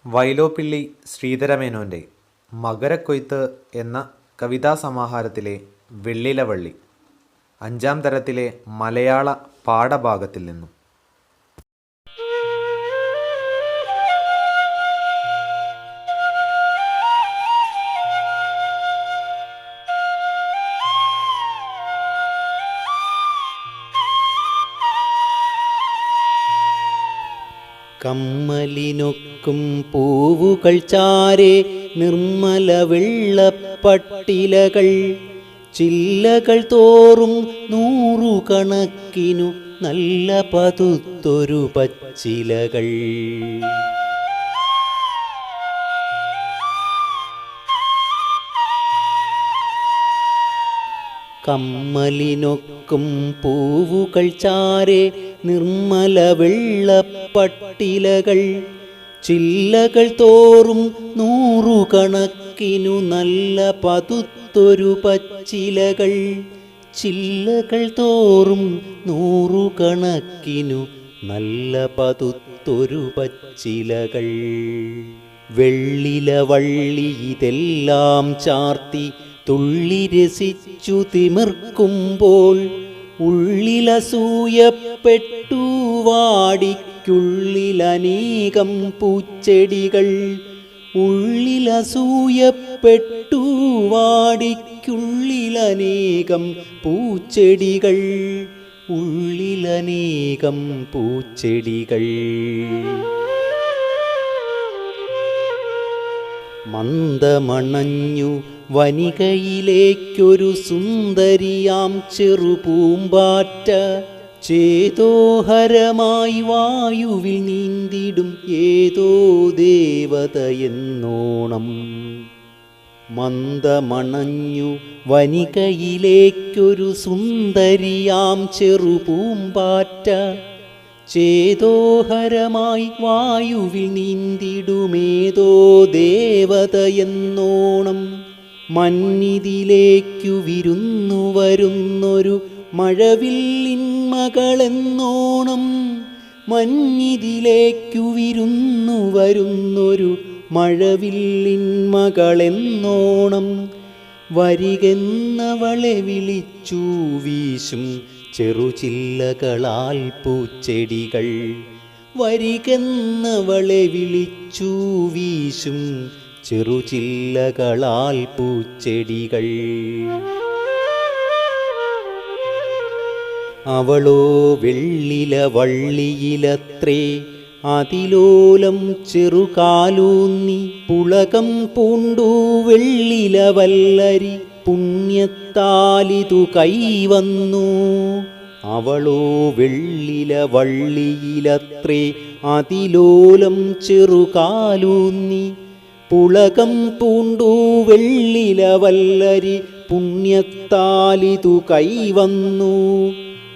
വൈലോപ്പിള്ളി ശ്രീധരമേനോൻ്റെ മകരക്കൊയ്ത്ത് എന്ന കവിതാസമാഹാരത്തിലെ വെള്ളിലവള്ളി അഞ്ചാം തരത്തിലെ മലയാള പാഠഭാഗത്തിൽ നിന്നും. കമ്മലിനൊക്കും പൂവുകൾ ചാരെ നിർമ്മല വെള്ളപ്പട്ടിലകൾ, ചില്ലകൾ തോറും നൂറുകണക്കിനു നല്ല പതുത്തൊരു പച്ചിലകൾ. കമ്മലിനൊക്കും പൂവുകൾ ചാരെ നിർമ്മല വെള്ളപ്പട്ടിലകൾ, ചില്ലകൾ തോറും നൂറുകണക്കിനു നല്ല പതുത്തൊരു പച്ചിലകൾ. ചില്ലകൾ തോറും നൂറുകണക്കിനു നല്ല പതുത്തൊരു പച്ചിലകൾ. വെള്ളിലവള്ളി ഇതെല്ലാം ചാർത്തി തുള്ളി രസിച്ചു തിമിർക്കുമ്പോൾ, ഉള്ളിലസൂയപ്പെട്ടു വാടിക്കുള്ളിലനേകം പൂച്ചെടികൾ. ഉള്ളിലസൂയപ്പെട്ടു വാടിക്കുള്ളിലനേകം പൂച്ചെടികൾ. ഉള്ളിലനേകം പൂച്ചെടികൾ. മന്ദമണഞ്ഞു വനികയിലേക്കൊരു സുന്ദരിയാം ചെറുപൂമ്പാറ്റ, ചേതോഹരമായി വായുവിൽ നീന്തിടും ഏതോ ദേവതയെന്നോണം. മന്ദമണഞ്ഞു വനികയിലേക്കൊരു സുന്ദരിയാം ചെറുപൂമ്പാറ്റ, ചേതോഹരമായി വായുവിൽ നീന്തിടുമേതോ ദേവതയെന്നോണം. മന്നിതിലേക്കു വിരുന്നു വരുന്നൊരു മഴവില്ലിൻ മകളെന്നോണം. മഞ്ഞിതിലേക്കു വിരുന്നു വരുന്നൊരു മഴവില്ലിൻ മകളെന്നോണം. വരികെന്നവളെ വിളിച്ചു വീശും ചെറുചില്ലകളാൽ പൂച്ചെടികൾ. വരികെന്നവളെ വിളിച്ചു വീശും ചെറുചില്ലകളാൽ പൂച്ചെടികൾ. അവളോ വെള്ളിലവള്ളിയിലത്രേ അതിലോലം ചെറുകാലൂന്നി, പുളകം പൂണ്ടു വെള്ളിലവല്ലരി പുണ്യത്താലിതു കൈവന്നു. അവളോ വെള്ളിലവള്ളിയിലത്രേ അതിലോലം ചെറുകാലൂന്നി, പുളകം പൂണ്ടു വെള്ളിലവല്ലരി പുണ്യത്താലിതു കൈവന്നു.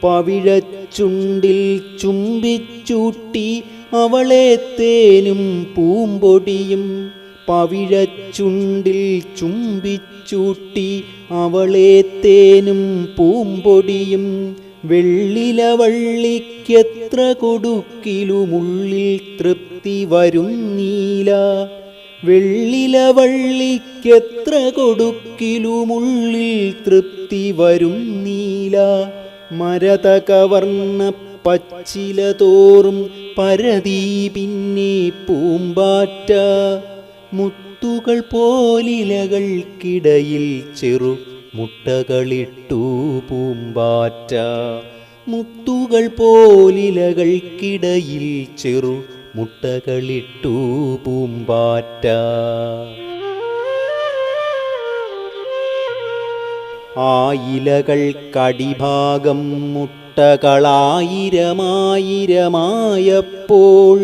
പവിഴച്ചുണ്ടിൽ ചുംബിച്ചൂട്ടി അവളെ തേനും പൂമ്പൊടിയും. പവിഴച്ചുണ്ടിൽ ചുംബിച്ചൂട്ടി അവളെ തേനും പൂമ്പൊടിയും. വെള്ളിലവള്ളിക്കെത്ര കൊടുക്കിലുമുള്ളിൽ തൃപ്തി വരുന്നീല. വെള്ളിലവള്ളിക്കെത്ര കൊടുക്കിലുമുള്ളിൽ തൃപ്തി വരുന്നീല. മരതകവർണ്ണ പച്ചില തോറും പരതീ പിന്നെ പൂമ്പാറ്റ, മുത്തുകൾ പോലിലകൾക്കിടയിൽ ചെറു മുട്ടകളിട്ടു പൂമ്പാറ്റ. മുത്തുകൾ പോലിലകൾക്കിടയിൽ ചെറു മുട്ടകളിട്ടു പൂമ്പാറ്റ. ആ ഇലകൾക്കടിഭാഗം മുട്ടകളായിരമായിരമായപ്പോൾ,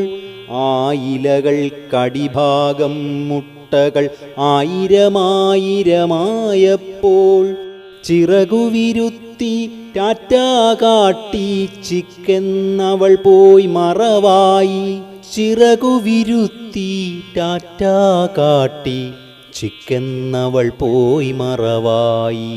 ആ ഇലകൾക്കടിഭാഗം മുട്ടകൾ ആയിരമായിരമായപ്പോൾ, ചിറകുവിരുത്തി ടാറ്റാ കാട്ടി ചിക്കെന്നവൾ പോയി മറവായി. ചിറകുവിരുത്തി ടാറ്റാ കാട്ടി ചിക്കെന്നവൾ പോയി മറവായി.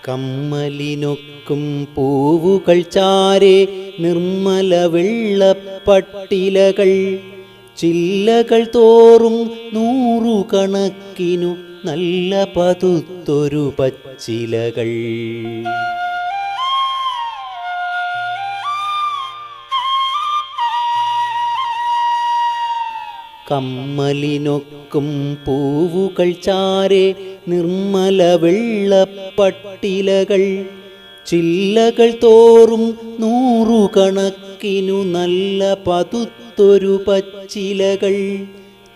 കമ്മലിനൊക്കും പൂവുകൾ ചാരെ നിർമ്മല വെള്ളപ്പട്ടിലകൾ, ചില്ലകൾ തോറും നൂറുകണക്കിനു നല്ല പതുത്തൊരു പച്ചിലകൾ. കമ്മലിനൊക്കും പൂവുകൾ ചാരെ നിർമ്മല വെള്ളപ്പട്ടിലകൾ, ചില്ലകൾ തോറും നൂറുകണക്കിനു നല്ല പതുത്തൊരു പച്ചിലകൾ.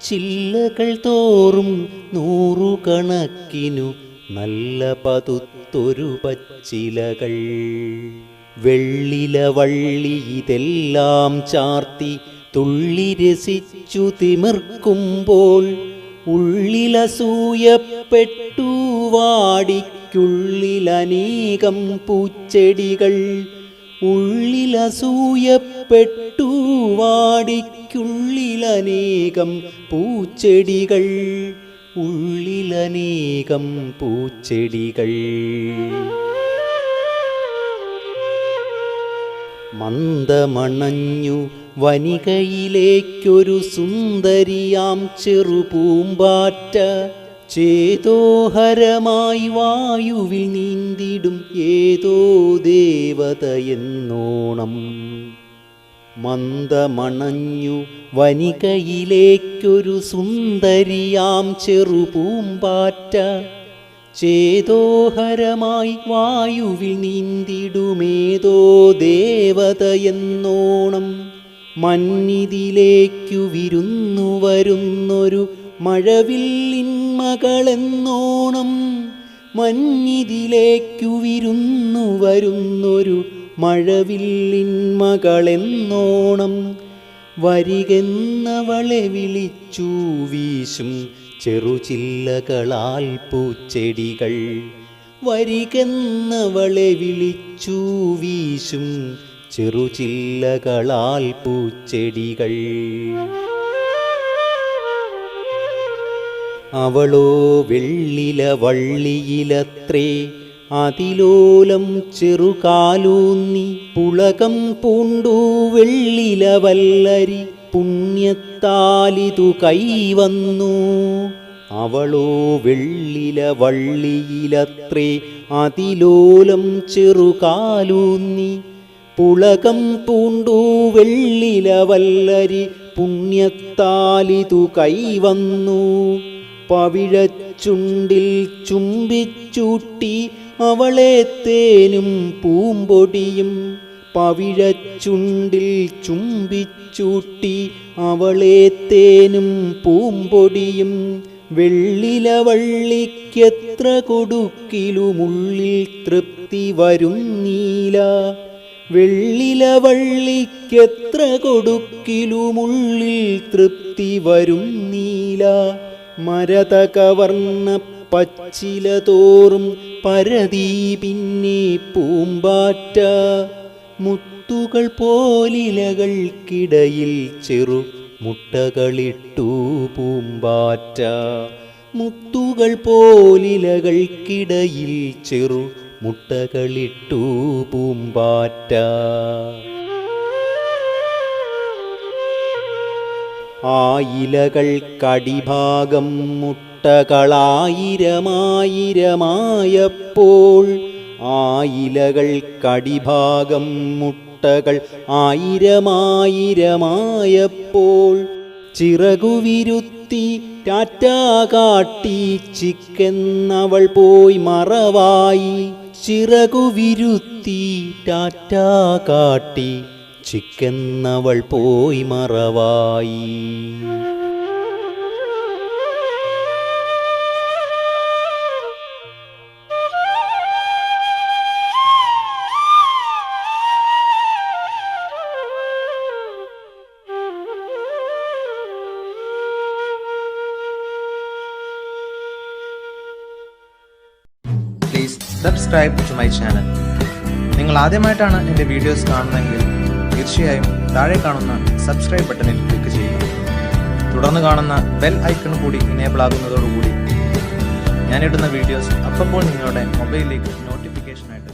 ചില്ലകൾ തോറും നൂറുകണക്കിനു നല്ല പതുത്തൊരു പച്ചിലകൾ. വെള്ളില വള്ളി ഇതെല്ലാം ചാർത്തി തുള്ളി രസിച്ചു തിമിർക്കുമ്പോൾ, ഉള്ളിലസൂയപ്പെട്ടു വാടിക്കുള്ളിലനേകം പൂച്ചെടികൾ. ഉള്ളിലസൂയപ്പെട്ടു വാടിക്കുള്ളിലനേകം പൂച്ചെടികൾ. ഉള്ളിലനേകം പൂച്ചെടികൾ. മന്ദമണഞ്ഞു വനികയിലേക്കൊരു സുന്ദരിയാം ചെറുപൂമ്പാറ്റ, ചേതോഹരമായി വായുവിൽ നീന്തിടും ഏതോ ദേവതയെന്നോണം. മന്ദമണഞ്ഞു വനികയിലേക്കൊരു സുന്ദരിയാം ചെറുപൂമ്പാറ്റ, ചേതോഹരമായി വായുവിൽ നീന്തിടുമേതോ ദേവതയെന്നോണം. മന്നിതിലേക്കു വിരുന്നു വരുന്നൊരു മഴവില്ലിൻ മകളെന്നോണം. മന്നിതിലേക്കു വിരുന്നു വരുന്നൊരു മഴവില്ലിൻ മകളെന്നോണം. വരികെന്നവളെ വിളിച്ചു വീശും ചെറുചില്ലകളാൽ പൂച്ചെടികൾ. വരികെന്നവളെ വിളിച്ചു വീശും ചെറുചില്ലകളാൽ പൂച്ചെടികൾ. അവളോ വെള്ളില വള്ളിയിലത്രേ അതിലോലം ചെറുകാലൂന്നി, പുളകം പൂണ്ടു വെള്ളില വല്ലരി പുണ്യത്താലിതു കൈവന്നു. അവളോ വെള്ളില വള്ളിയിലത്രേ അതിലോലം ചെറുകാലൂന്നി, പുളകം പൂണ്ടു വെള്ളില വല്ലരി പുണ്യത്താലിതു കൈവന്നു. പവിഴച്ചുണ്ടിൽ ചുംബിച്ചൂട്ടി അവളെ തേനും പൂമ്പൊടിയും. പവിഴച്ചുണ്ടിൽ ചുംബിച്ചൂട്ടി അവളെ തേനും പൂമ്പൊടിയും. വെള്ളില വള്ളിക്കെത്ര കൊടുക്കിലുമുള്ളിൽ തൃപ്തി വരുന്നീല. വെള്ളില വള്ളിക്കെത്ര കൊടുക്കിലുമുള്ളിൽ തൃപ്തി വരുന്നീല. മരതകവർണ്ണ പച്ചില തോറും പരതീ പിന്നെ പൂമ്പാറ്റ. മുത്തുകൾ പോലിലകൾക്കിടയിൽ ചെറു മുട്ടകളിട്ടു പൂമ്പാറ്റ. മുത്തുകൾ പോലിലകൾക്കിടയിൽ ചെറു മുട്ടകളിട്ടു പൂമ്പാറ്റ. ആ ഇലകൾക്കടിഭാഗം മുട്ടകളായിരമായിരമായപ്പോൾ, ആ ഇലകൾക്കടിഭാഗം മുട്ടകൾ ആയിരമായിരമായപ്പോൾ, ചിറകുവിരുത്തി ടാറ്റാ കാട്ടി ചിക്കെന്നവൾ പോയി മറവായി. ചിറകുവിരുത്തി ടാറ്റാ കാട്ടി ചിക്കെന്നവൾ പോയി മറവായി. Please subscribe to my channel. നിങ്ങൾ ആദ്യമായിട്ടാണ് എൻ്റെ വീഡിയോസ് കാണുന്നതെങ്കിൽ തീർച്ചയായും താഴെ കാണുന്ന സബ്സ്ക്രൈബ് ബട്ടണിൽ ക്ലിക്ക് ചെയ്യുക. തുടർന്ന് കാണുന്ന ബെൽ ഐക്കൺ കൂടി ഇനേബിൾ ആകുന്നതോടുകൂടി ഞാനിടുന്ന വീഡിയോസ് അപ്പോൾ നിങ്ങളുടെ മൊബൈലിലേക്ക് നോട്ടിഫിക്കേഷൻ നോട്ടിഫിക്കേഷനായിട്ട്